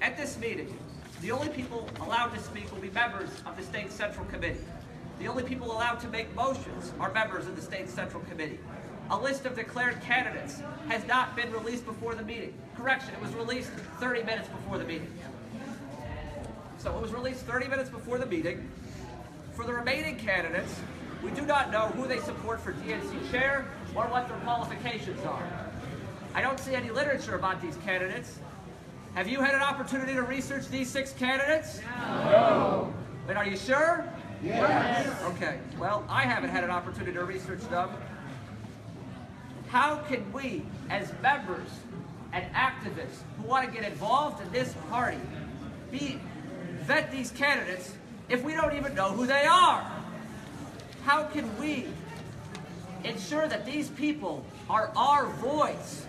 at this meeting, the only people allowed to speak will be members of the State Central Committee. The only people allowed to make motions are members of the State Central Committee. A list of declared candidates has not been released before the meeting. Correction, it was released 30 minutes before the meeting. So it was released 30 minutes before the meeting. For the remaining candidates, we do not know who they support for DNC Chair or what their qualifications are. I don't see any literature about these candidates. Have you had an opportunity to research these 6 candidates? No. But are you sure? Yes. Okay, well, I haven't had an opportunity to research them. How can we, as members and activists who want to get involved in this party, vet these candidates if we don't even know who they are? How can we ensure that these people are our voice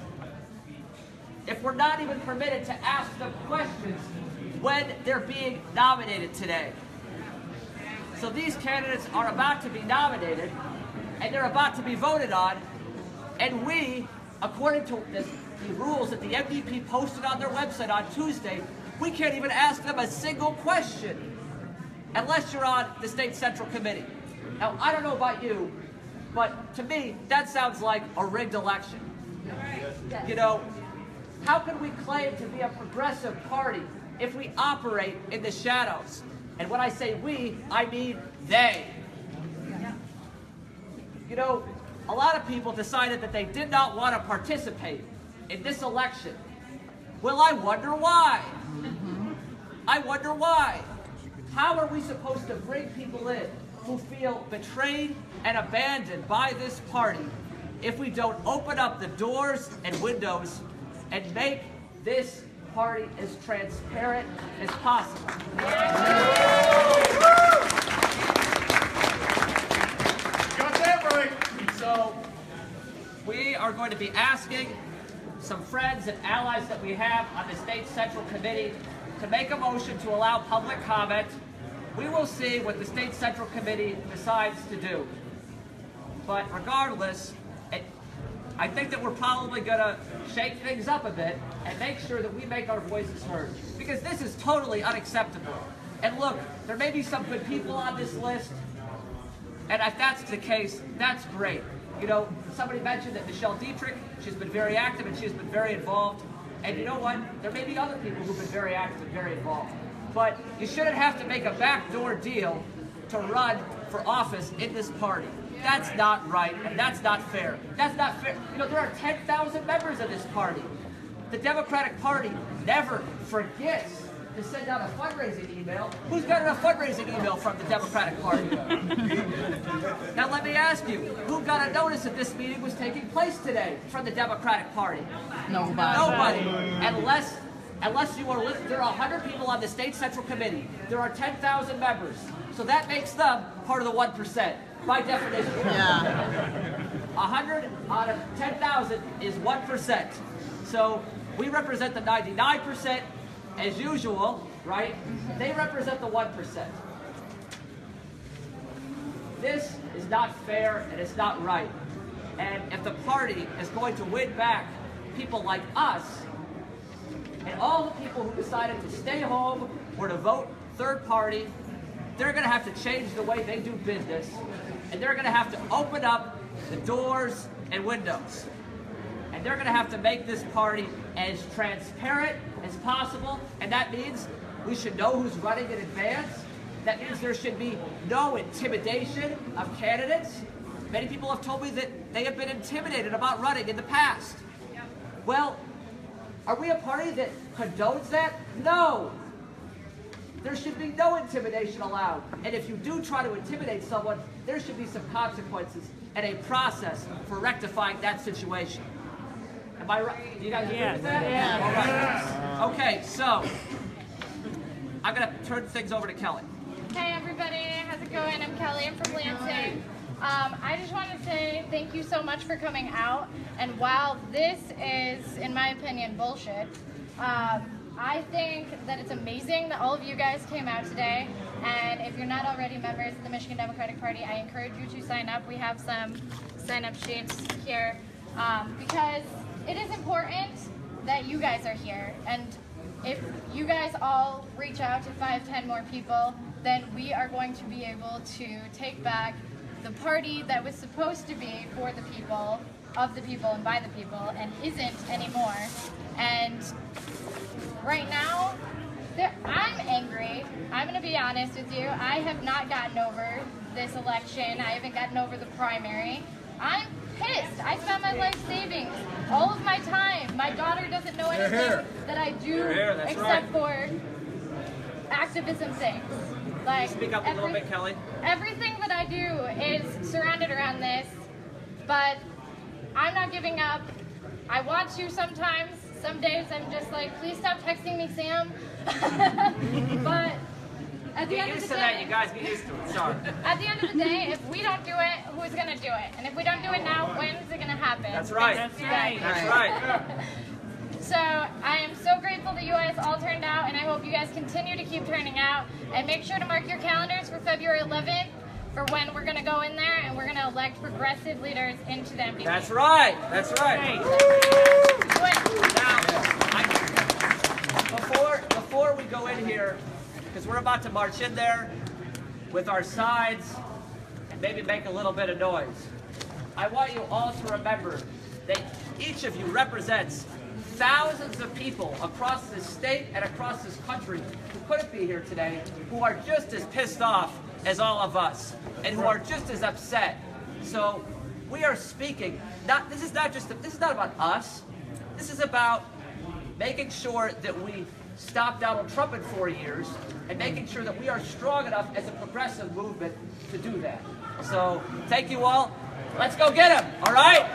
if we're not even permitted to ask them questions when they're being nominated today? So these candidates are about to be nominated, and they're about to be voted on, and we, according to the rules that the MDP posted on their website on Tuesday, we can't even ask them a single question unless you're on the State Central Committee. Now, I don't know about you, but to me, that sounds like a rigged election. You know, how can we claim to be a progressive party if we operate in the shadows? And when I say we, I mean they. You know, a lot of people decided that they did not want to participate in this election. Well, I wonder why. I wonder why. How are we supposed to bring people in who feel betrayed and abandoned by this party if we don't open up the doors and windows and make this party as transparent as possible? Got that right. So we are going to be asking some friends and allies that we have on the State Central Committee to make a motion to allow public comment. We will see what the State Central Committee decides to do. But regardless, I think that we're probably going to shake things up a bit and make sure that we make our voices heard, because this is totally unacceptable. And look, there may be some good people on this list, and if that's the case, that's great. You know, somebody mentioned that Michelle Dietrich, she's been very active and she's been very involved. And you know what? There may be other people who've been very active and very involved. But you shouldn't have to make a backdoor deal to run for office in this party. That's not right, and that's not fair. That's not fair. You know, there are 10,000 members of this party. The Democratic Party never forgets to send out a fundraising email. Who's gotten a fundraising email from the Democratic Party? Now let me ask you, who got a notice that this meeting was taking place today from the Democratic Party? Nobody. Nobody. Unless you are, there are 100 people on the State Central Committee. There are 10,000 members. So that makes them part of the 1%, by definition. Yeah. 100 out of 10,000 is 1%. So we represent the 99% as usual, right? They represent the 1%. This is not fair and it's not right. And if the party is going to win back people like us, and all the people who decided to stay home or to vote third party, they're going to have to change the way they do business, and they're going to have to open up the doors and windows. And they're going to have to make this party as transparent as possible, and that means we should know who's running in advance. That means there should be no intimidation of candidates. Many people have told me that they have been intimidated about running in the past. Well, are we a party that condones that? No. There should be no intimidation allowed. And if you do try to intimidate someone, there should be some consequences and a process for rectifying that situation. Am I right? Do you guys agree with that? Yeah. All right. Okay, so I'm going to turn things over to Kelly. Hey everybody, how's it going? I'm Kelly, I'm from Lansing. I just want to say thank you so much for coming out, and while this is, in my opinion, bullshit, I think that it's amazing that all of you guys came out today, and if you're not already members of the Michigan Democratic Party, I encourage you to sign up. We have some sign-up sheets here, because it is important that you guys are here, and if you guys all reach out to 5-10 more people, then we are going to be able to take back the party that was supposed to be for the people, of the people, and by the people, and isn't anymore. And right now, I'm angry. I'm going to be honest with you. I have not gotten over this election. I haven't gotten over the primary. I'm pissed. I spent my life savings, all of my time. My daughter doesn't know anything that I do except for activism things. Like, Speak up a little bit, Kelly. Everything that I do is surrounded around this, but I'm not giving up. I want to sometimes. Some days I'm just like, please stop texting me, Sam. But at the end of the day, get used to that, you guys. Get used to it. Sorry. At the end of the day, if we don't do it, who's gonna do it? And if we don't do it now, when is it gonna happen? That's right. That's right. That's right. So I am so grateful that you guys all turned out, and I hope you guys continue to keep turning out. And make sure to mark your calendars for February 11th for when we're gonna go in there and we're gonna elect progressive leaders into the MDSCC. That's right. That's right. Now, before we go in here, because we're about to march in there with our signs and maybe make a little bit of noise, I want you all to remember that each of you represents thousands of people across this state and across this country who couldn't be here today, who are just as pissed off as all of us, and who are just as upset. So we are speaking. This is not about us. This is about making sure that we stop Donald Trump in 4 years and making sure that we are strong enough as a progressive movement to do that. So thank you all. Let's go get him. All right.